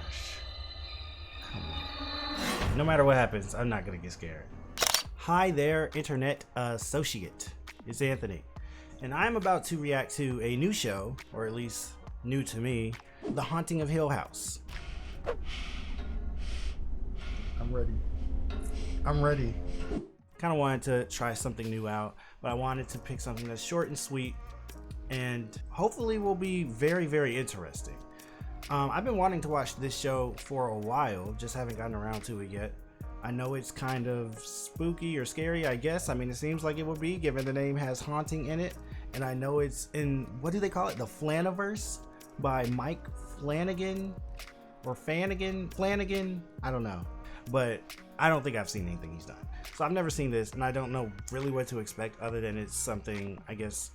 gosh. Come on. No matter what happens, I'm not gonna get scared. Hi there, internet associate. It's Anthony, and I'm about to react to a new show, or at least new to me, The Haunting of Hill House. I'm ready. I'm ready. Kind of wanted to try something new out, but I wanted to pick something that's short and sweet and hopefully will be very, very interesting. I've been wanting to watch this show for a while, just haven't gotten around to it yet. I know it's kind of spooky or scary, I guess. I mean, it seems like it would be, given the name has haunting in it. And I know it's in, what do they call it? The Flaniverse by Mike Flanagan or Flanagan? I don't know. But I don't think I've seen anything he's done. So I've never seen this, and I don't know really what to expect other than it's something, I guess,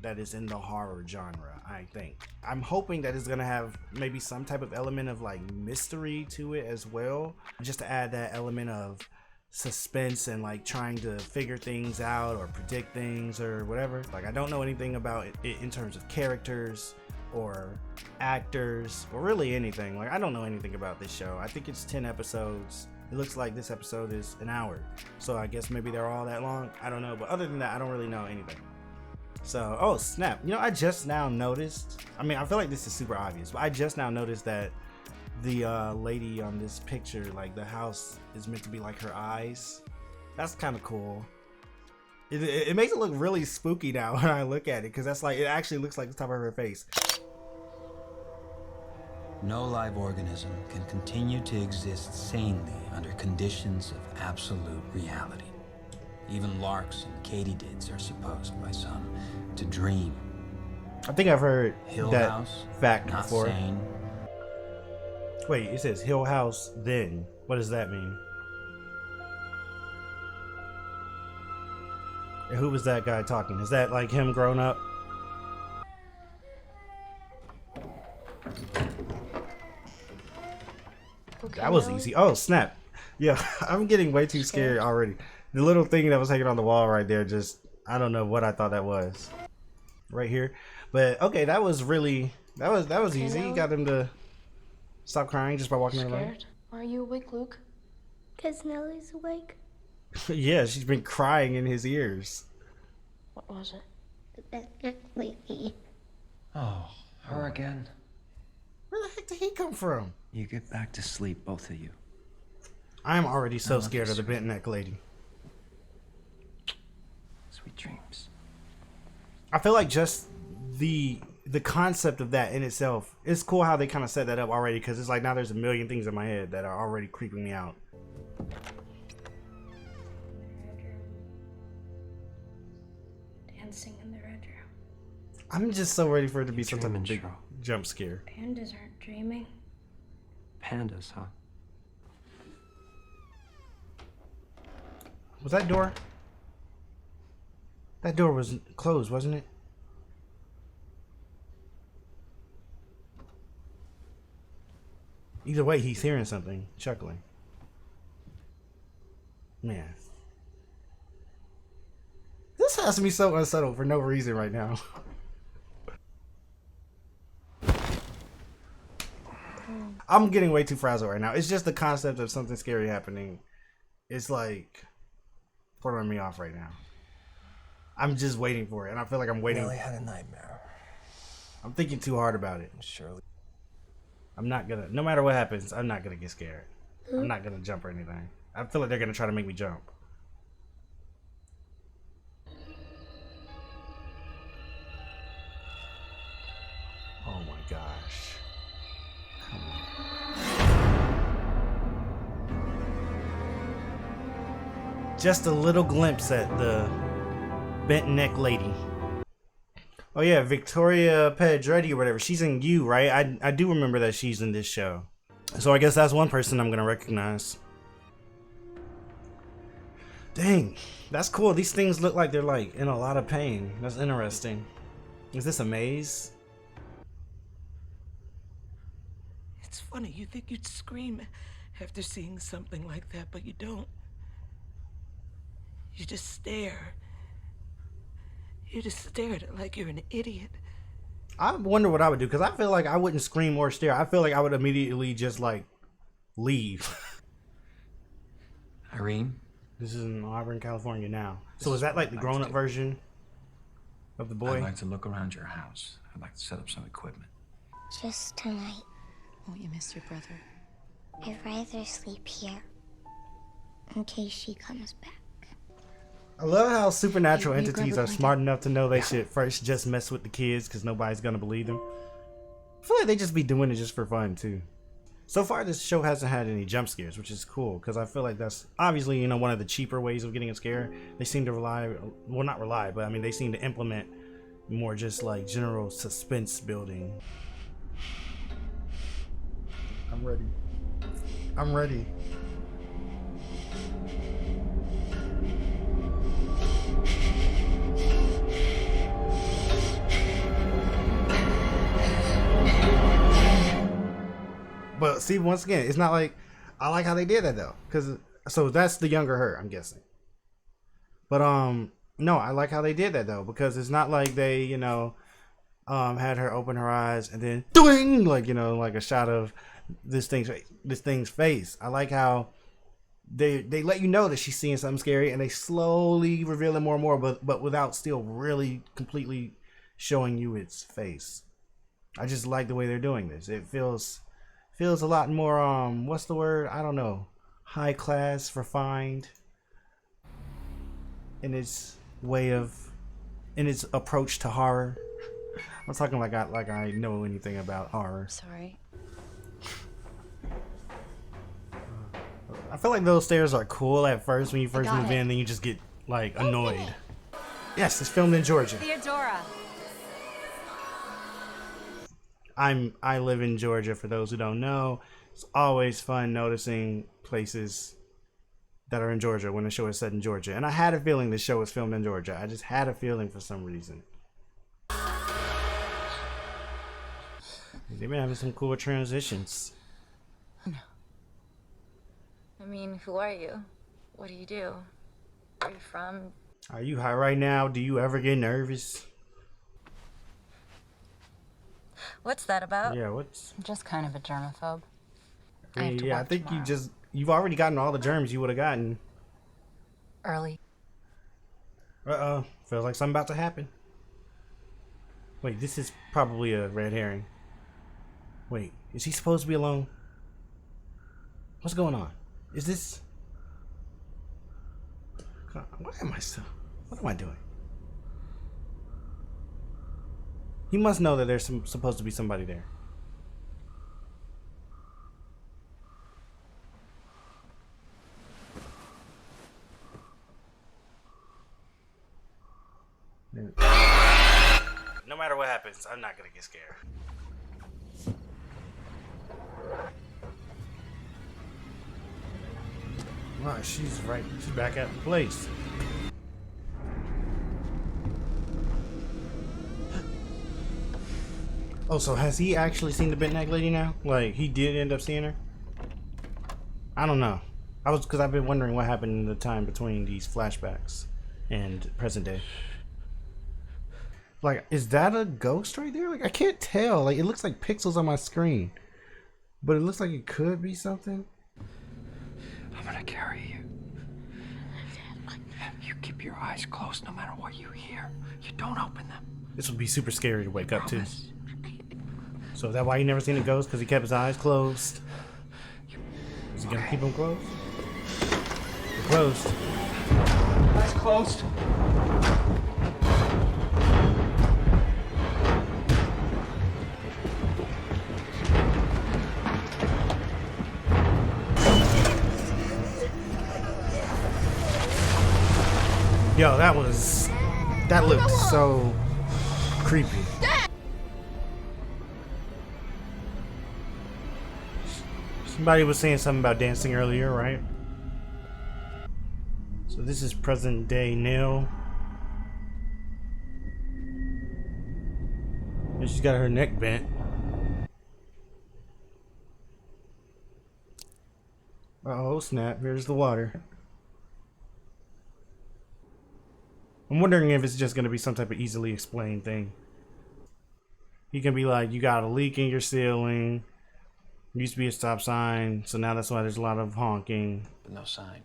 that is in the horror genre, I think. I'm hoping that it's gonna have maybe some type of element of like mystery to it as well, just to add that element of suspense and like trying to figure things out or predict things or whatever. Like, I don't know anything about it in terms of characters or actors or really anything. Like, I don't know anything about this show. I think it's 10 episodes. It looks like this episode is an hour, so I guess maybe they're all that long. I don't know, but other than that, I don't really know anything. So, oh snap, you know, I just now noticed, I mean, I feel like this is super obvious, but I just now noticed that the lady on this picture, like the house is meant to be like her eyes. That's kind of cool. It makes it look really spooky now when I look at it, because that's like, it actually looks like the top of her face. No live organism can continue to exist sanely under conditions of absolute reality. Even larks and katydids are supposed by some to dream. I think I've heard Hill that House, fact not before. sane. Wait, it says Hill House then. What does that mean? And who was that guy talking? Is that like him grown up? Okay, That was now easy. Oh, snap. Yeah, I'm getting way too scared already. The little thing that was hanging on the wall right there, just, I don't know what I thought that was. Right here. But okay, that was really, that was Okay, easy. You now got him to stop crying just by walking around. scared? Are you awake, Luke? Because Nellie's awake. Yeah, she's been crying in his ears. What was it? That lady. Oh, her again? Where the heck did he come from? You get back to sleep, both of you. I am already so I love scared you, of the sweetie. bent neck lady. Sweet dreams. I feel like just the concept of that in itself, it's cool how they kind of set that up already, because it's like now there's a million things in my head that are already creeping me out. Dancing in the red room. I'm just so ready for it to be some type of Dreaming, big Cheryl. jump scare. Pandas aren't dreaming. Pandas, huh? Was that door? That door was closed, wasn't it? Either way, he's hearing something, chuckling. Man. This has me so unsettled for no reason right now. I'm getting way too frazzled right now. It's just the concept of something scary happening. It's like throwing me off right now. I'm just waiting for it, and I feel like I'm waiting. Nellie had a nightmare. I'm thinking too hard about it. Surely. I'm not gonna, no matter what happens, I'm not gonna get scared. I'm not gonna jump or anything. I feel like they're gonna try to make me jump. Oh my gosh. Come on. Just a little glimpse at the bent neck lady. Oh yeah, Victoria Pedretti or whatever. She's in You, right? I do remember that she's in this show. So I guess that's one person I'm gonna recognize. Dang, that's cool. These things look like they're like in a lot of pain. That's interesting. Is this a maze? It's funny, you think you'd scream after seeing something like that, but you don't. You just stare. You just stare at it like you're an idiot. I wonder what I would do, because I feel like I wouldn't scream or stare. I feel like I would immediately just like leave. Irene? This is in Auburn, California now. So is that like the grown-up version of the boy? I'd like to look around your house. I'd like to set up some equipment. Just tonight. Won't you miss your brother? I'd rather sleep here. In case she comes back. I love how supernatural You grab entities a are blanket? smart enough to know they should first just mess with the kids because nobody's gonna believe them. I feel like they just be doing it just for fun too. So far, this show hasn't had any jump scares, which is cool because I feel like that's obviously, you know, one of the cheaper ways of getting a scare. They seem to rely, well, not rely, but I mean, they seem to implement more just like general suspense building. I'm ready. I'm ready. But see, once again, it's not like I like how they did that though, because so that's the younger her, I'm guessing. But no, I like how they did that though, because it's not like they, you know, had her open her eyes and then doing like, you know, like a shot of this thing's face. I like how they let you know that she's seeing something scary and they slowly reveal it more and more, but without still really completely showing you its face. I just like the way they're doing this. It feels a lot more what's the word? I don't know. High class, refined in its approach to horror. I'm talking like I know anything about horror. Sorry. I feel like those stairs are cool at first when you first got move it. in, then you just get like annoyed. Yes, it's filmed in Georgia. Theodora. I live in Georgia, for those who don't know. It's always fun noticing places that are in Georgia when the show is set in Georgia. And I had a feeling the show was filmed in Georgia. I just had a feeling for some reason. They've been having some cool transitions. I mean, who are you? What do you do? Where are you from? Are you high right now? Do you ever get nervous? What's that about? Yeah, what's... I'm just kind of a germaphobe. I have mean, to yeah, I work think tomorrow. you've already gotten all the germs you would have gotten. Early. Uh-oh. Feels like something about to happen. Wait, this is probably a red herring. Wait, is he supposed to be alone? What's going on? Is this... God, why am I still... What am I doing? He must know that there's supposed to be somebody there. No matter what happens, I'm not gonna get scared. Wow, she's right. She's back at the place. Oh, so has he actually seen the bent neck lady now? Like, he did end up seeing her? I don't know. Because I've been wondering what happened in the time between these flashbacks and present day. Like, is that a ghost right there? Like, I can't tell. Like, it looks like pixels on my screen. But it looks like it could be something. I'm gonna carry you. You keep your eyes closed no matter what you hear. You don't open them. This would be super scary to wake up to. Promise. So is that why you never seen a ghost? Because he kept his eyes closed? Is he gonna keep them closed? They're closed. Eyes closed. Yo, that looked so creepy. Somebody was saying something about dancing earlier, right? So this is present day Neil. And she's got her neck bent. Oh snap, here's the water. I'm wondering if it's just going to be some type of easily explained thing. He can be like, you got a leak in your ceiling. Used to be a stop sign, so now that's why there's a lot of honking. But no sign.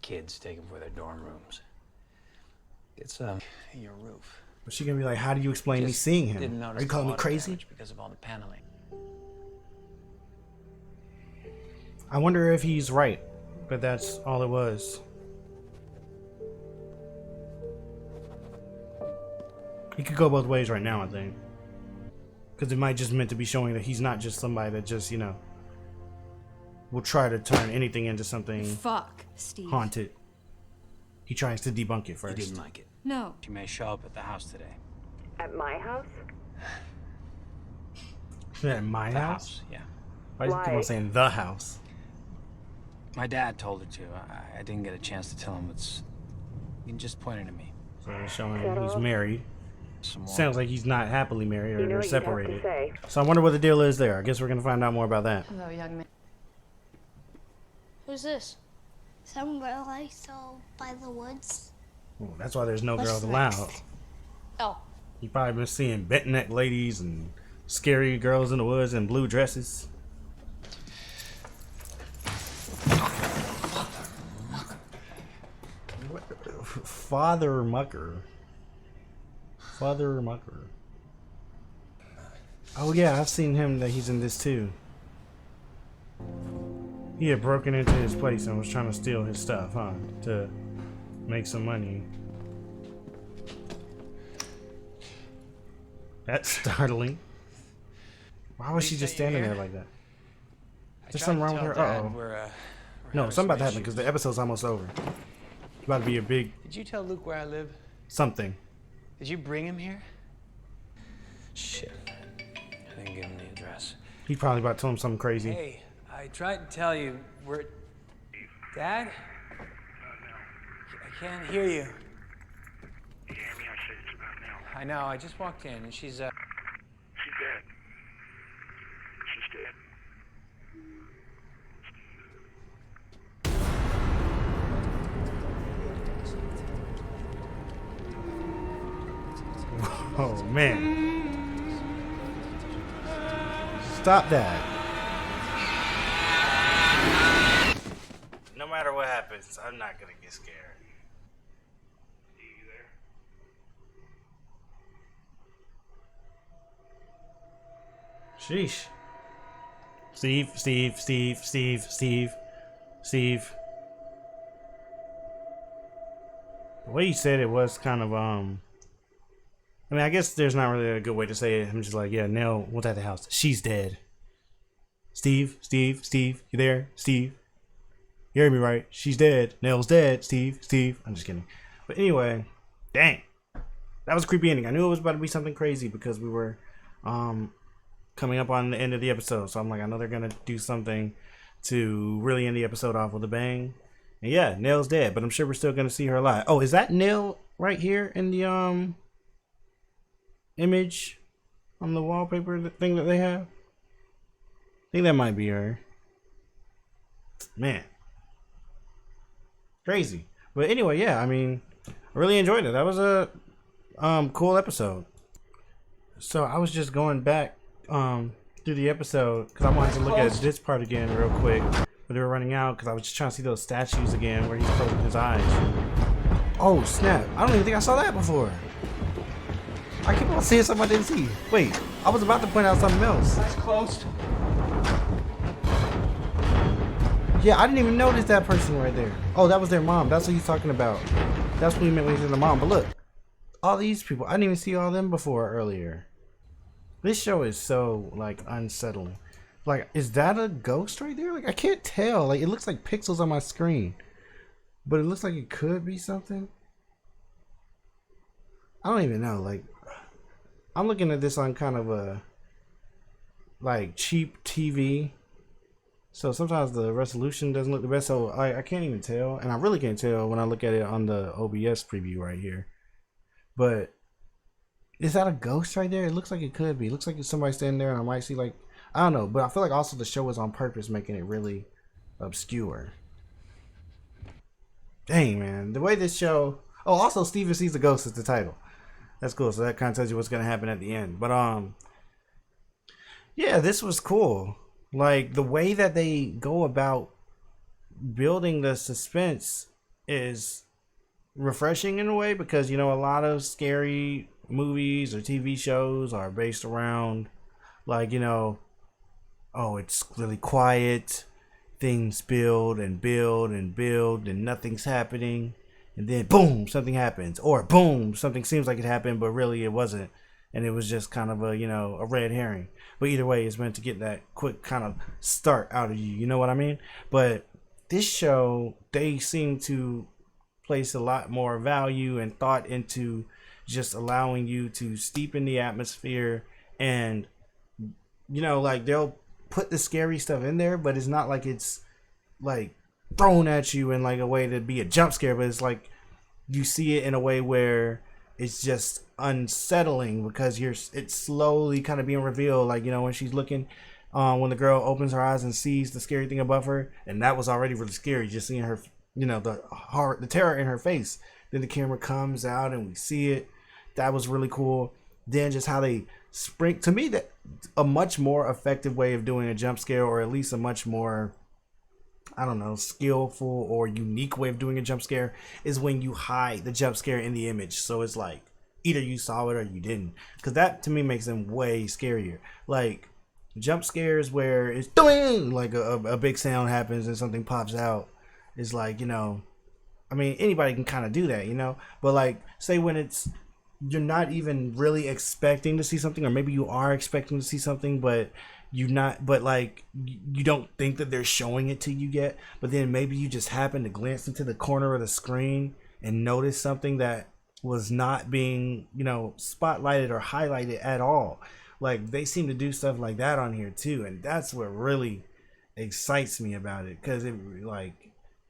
Kids taken for their dorm rooms. It's your roof. But she can be like, how do you explain me Just seeing him? didn't notice Are you the calling me water crazy? damage because of all the paneling. I wonder if he's right, but that's all it was. He could go both ways right now, I think. Because it might just meant to be showing that he's not just somebody that just, you know, will try to turn anything into something Fuck, Steve. haunted. He tries to debunk it first. You didn't like it. No. She may show up at the house today. At my house? At my The house? Yeah. Why do you keep on saying the house? My dad told her to. I didn't get a chance to tell him. You can just point it at me. So it's showing he's married. Some more. Sounds like he's not happily married, or You know they're what you'd have to separated. say. So I wonder what the deal is there. I guess we're gonna find out more about that. Hello, young man. Who's this? Some girl I saw by the woods. Ooh, that's why there's no What's girls next? allowed. Oh. You probably been seeing bent neck ladies and scary girls in the woods in blue dresses. Father Mucker. Father Mucker. Oh yeah, I've seen him that he's in this too. He had broken into his place and was trying to steal his stuff, huh? To make some money. That's startling. Why was she just standing there like that? There's something wrong with her? Uh-oh. No, something about to happen because the episode's almost over. It's about to be a big Did you tell Luke where I live? something. Did you bring him here? Shit. I didn't give him the address. He probably about to tell him something crazy. Hey, I tried to tell you. We're... Dad? I can't hear you. You hear me? I said it's about now. I know, I just walked in and she's She's dead. She's dead. Oh man. Stop that. No matter what happens, I'm not gonna get scared. You there? Sheesh. Steve. The way he said it was kind of, I mean, I guess there's not really a good way to say it. I'm just like, yeah, Nell was at the house. She's dead. Steve, you there? Steve. You heard me right. She's dead. Nell's dead. Steve. I'm just kidding. But anyway, dang. That was a creepy ending. I knew it was about to be something crazy because we were, coming up on the end of the episode. So I'm like, I know they're going to do something to really end the episode off with a bang. And yeah, Nell's dead, but I'm sure we're still going to see her alive. Oh, is that Nell right here in the image on the wallpaper, the thing that they have? I think that might be her. Man. Crazy. But anyway, yeah, I mean, I really enjoyed it. That was a cool episode. So I was just going back through the episode because I wanted to look at this part again real quick, but they were running out because I was just trying to see those statues again where he's closing his eyes. Oh snap, I don't even think I saw that before. I keep on seeing something I didn't see. Wait, I was about to point out something else. Eyes closed. Yeah, I didn't even notice that person right there. Oh, that was their mom. That's what he's talking about. That's what he meant when he said the mom. But look, all these people, I didn't even see all them before earlier. This show is so, like, unsettling. Like, is that a ghost right there? Like, I can't tell. Like, it looks like pixels on my screen. But it looks like it could be something. I don't even know. Like, I'm looking at this on kind of a, like, cheap TV. So sometimes the resolution doesn't look the best. So I can't even tell. And I really can't tell when I look at it on the OBS preview right here. But is that a ghost right there? It looks like it could be. It looks like it's somebody standing there and I might see, like, I don't know. But I feel like also the show is on purpose making it really obscure. Dang, man. The way this show... Oh, also Steven Sees the Ghost is the title. That's cool. So that kind of tells you what's going to happen at the end. But Yeah, this was cool. Like the way that they go about building the suspense is refreshing in a way, because you know a lot of scary movies or TV shows are based around, like, you know, oh, it's really quiet, things build and build and build and nothing's happening, and then boom, something happens, or boom, something seems like it happened but really it wasn't, and it was just kind of a, you know, a red herring. But either way, it's meant to get that quick kind of start out of you, you know what I mean? But this show, they seem to place a lot more value and thought into just allowing you to steep in the atmosphere, and you know, like they'll put the scary stuff in there, but it's not like it's like thrown at you in like a way to be a jump scare, but it's like you see it in a way where it's just unsettling because it's slowly kind of being revealed, like, you know, when she's looking, when the girl opens her eyes and sees the scary thing above her, and that was already really scary, just seeing her, you know, the terror in her face. Then the camera comes out and we see it. That was really cool. Then just how they spring, to me, that a much more effective way of doing a jump scare, or at least a much more, I don't know, skillful or unique way of doing a jump scare, is when you hide the jump scare in the image. So it's like either you saw it or you didn't, because that to me makes them way scarier. Like jump scares where it's doing like a big sound happens and something pops out is like, you know, I mean, anybody can kind of do that, you know, but like say when it's, you're not even really expecting to see something, or maybe you are expecting to see something, but you not, but like you don't think that they're showing it to you yet, but then maybe you just happen to glance into the corner of the screen and notice something that was not being, you know, spotlighted or highlighted at all. Like they seem to do stuff like that on here too, and that's what really excites me about it, because it, like,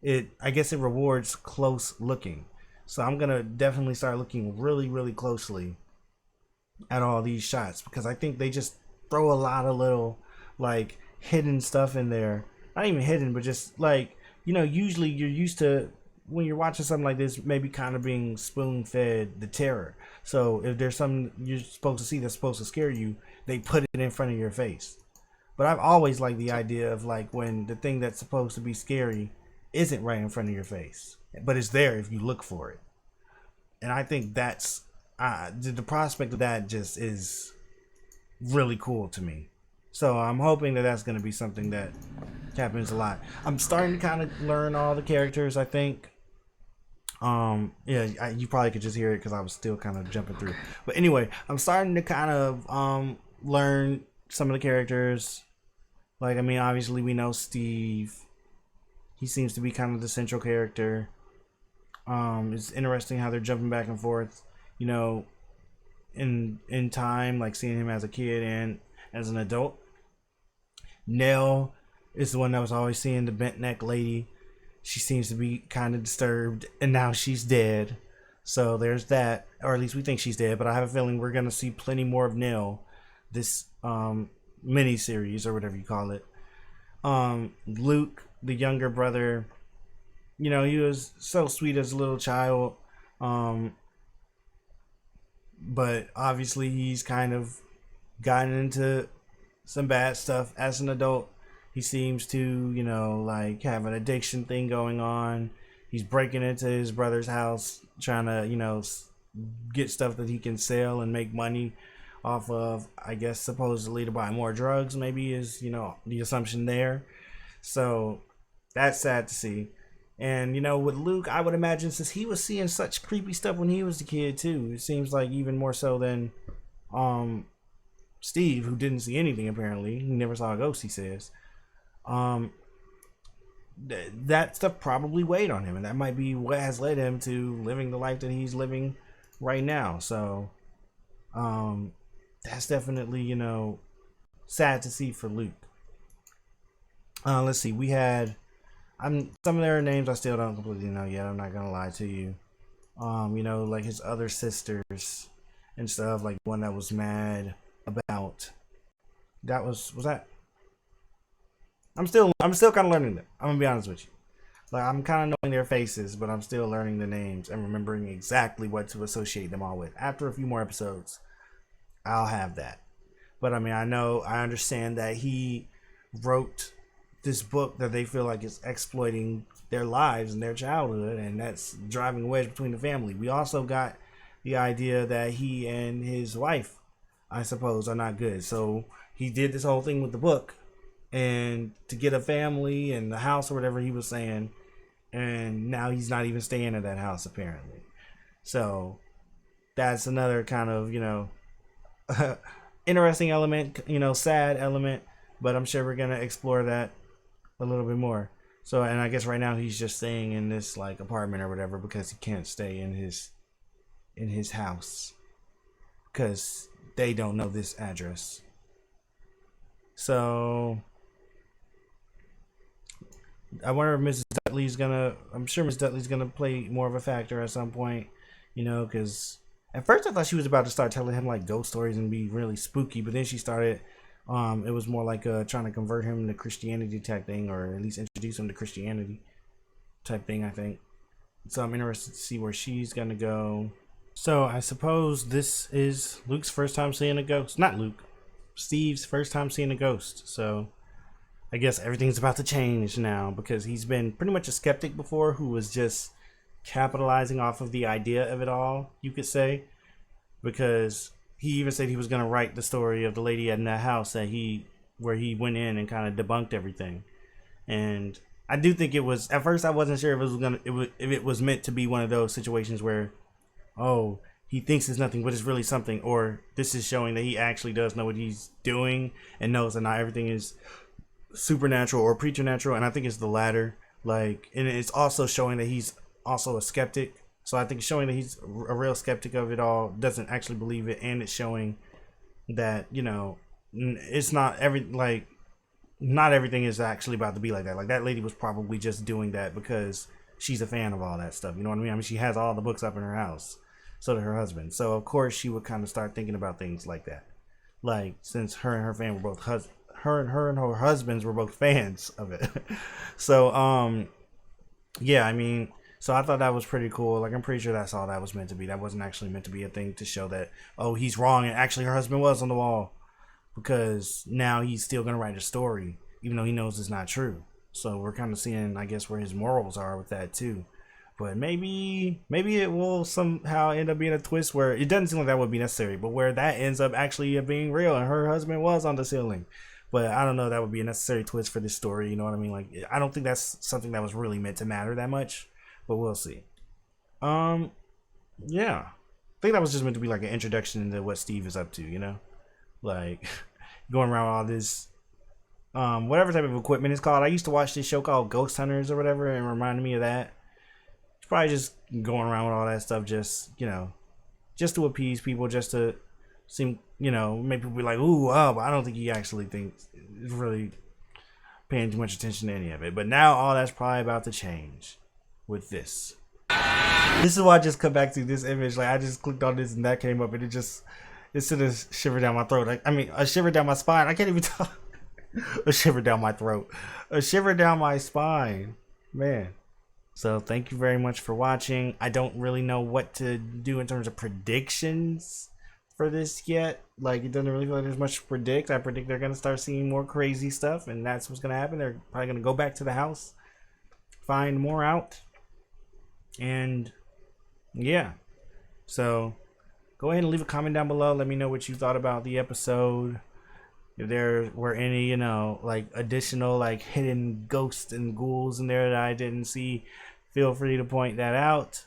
it, I guess it rewards close looking. So I'm gonna definitely start looking really, really closely at all these shots, because I think they just throw a lot of little like hidden stuff in there. Not even hidden, but just like, you know, usually you're used to, when you're watching something like this, maybe kind of being spoon fed the terror. So if there's something you're supposed to see that's supposed to scare you, they put it in front of your face. But I've always liked the idea of like when the thing that's supposed to be scary isn't right in front of your face, but it's there if you look for it. And I think that's the prospect of that just is really cool to me. So I'm hoping that that's going to be something that happens a lot. I'm starting to kind of learn all the characters, I think. Yeah, you probably could just hear it because I was still kind of jumping through. But anyway, I'm starting to kind of learn some of the characters. Like, I mean, obviously we know Steve. He seems to be kind of the central character. It's interesting how they're jumping back and forth, you know, in time, like seeing him as a kid and as an adult. Nell is the one that was always seeing the bent neck lady. She seems to be kind of disturbed, and now she's dead. So there's that, or at least we think she's dead. But I have a feeling we're gonna see plenty more of Nell this mini series, or whatever you call it. Luke, the younger brother, you know, he was so sweet as a little child, but obviously he's kind of gotten into some bad stuff as an adult. He seems to, you know, like have an addiction thing going on. He's breaking into his brother's house, trying to, you know, get stuff that he can sell and make money off of, I guess, supposedly to buy more drugs, maybe, is, you know, the assumption there. So that's sad to see. And, you know, with Luke, I would imagine, since he was seeing such creepy stuff when he was a kid too, it seems like even more so than Steve, who didn't see anything apparently. He never saw a ghost, he says. That stuff probably weighed on him, and that might be what has led him to living the life that he's living right now. So that's definitely, you know, sad to see for Luke. Let's see, we had some of their names I still don't completely know yet, I'm not gonna lie to you. You know, like his other sisters and stuff, like one that was mad about, that was that, I'm still kind of learning them. I'm gonna be honest with you. Like, I'm kind of knowing their faces, but I'm still learning the names and remembering exactly what to associate them all with. After a few more episodes, I'll have that. But I mean, I understand that he wrote this book that they feel like is exploiting their lives and their childhood, and that's driving a wedge between the family. We also got the idea that he and his wife, I suppose, are not good. So he did this whole thing with the book and to get a family and the house or whatever he was saying, and now he's not even staying at that house apparently. So that's another kind of, you know, interesting element, you know, sad element, but I'm sure we're gonna explore that a little bit more. So, and I guess right now he's just staying in this like apartment or whatever because he can't stay in his house because they don't know this address. So I wonder if Mrs. Dudley's gonna, I'm sure Mrs. Dudley's gonna play more of a factor at some point, you know, because at first I thought she was about to start telling him like ghost stories and be really spooky, but then she started, it was more like trying to convert him to Christianity type thing, or at least introduce him to Christianity type thing, I think. So I'm interested to see where she's gonna go. So I suppose this is Luke's first time seeing a ghost. Not Luke, Steve's first time seeing a ghost. So I guess everything's about to change now, because he's been pretty much a skeptic before who was just capitalizing off of the idea of it all, you could say, because he even said he was going to write the story of the lady in that house that where he went in and kind of debunked everything. And I do think it was, at first I wasn't sure if it was meant to be one of those situations where, oh, he thinks it's nothing but it's really something, or this is showing that he actually does know what he's doing and knows that not everything is supernatural or preternatural. And I think it's the latter. Like, and it's also showing that he's also a skeptic. So I think showing that he's a real skeptic of it all, doesn't actually believe it, and it's showing that, you know, it's not not everything is actually about to be like that. Like, that lady was probably just doing that because she's a fan of all that stuff. You know what I mean? I mean, she has all the books up in her house, so did her husband. So of course she would kind of start thinking about things like that. Like, since her and her fan were both her and her husbands were both fans of it. So yeah, I mean, so I thought that was pretty cool. Like, I'm pretty sure that's all that was meant to be. That wasn't actually meant to be a thing to show that, oh, he's wrong and actually her husband was on the wall, because now he's still going to write a story, even though he knows it's not true. So we're kind of seeing, I guess, where his morals are with that too. But maybe it will somehow end up being a twist where it doesn't seem like that would be necessary, but where that ends up actually being real and her husband was on the ceiling. But I don't know, that would be a necessary twist for this story. You know what I mean? Like, I don't think that's something that was really meant to matter that much. But we'll see. Yeah. I think that was just meant to be like an introduction into what Steve is up to, you know? Like, going around with all this, whatever type of equipment it's called. I used to watch this show called Ghost Hunters or whatever, and it reminded me of that. It's probably just going around with all that stuff, just, you know, just to appease people, just to seem, you know, make people be like, ooh, oh, but I don't think he actually thinks, is really paying too much attention to any of it. But now all that's probably about to change with this. This is why I just come back to this image. Like, I just clicked on this and that came up, and it sent a shiver down my throat. I mean, a shiver down my spine. I can't even talk. A shiver down my throat. A shiver down my spine. Man. So thank you very much for watching. I don't really know what to do in terms of predictions for this yet. Like, it doesn't really feel like there's much to predict. I predict they're going to start seeing more crazy stuff, and that's what's going to happen. They're probably going to go back to the house, find more out. And yeah, so go ahead and leave a comment down below. Let me know what you thought about the episode. If there were any, you know, like additional like hidden ghosts and ghouls in there that I didn't see, feel free to point that out.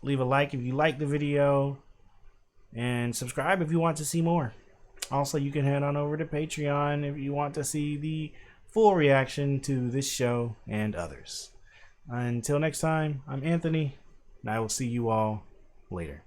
Leave a like if you like the video, and subscribe if you want to see more. Also, you can head on over to Patreon if you want to see the full reaction to this show and others. Until next time, I'm Anthony, and I will see you all later.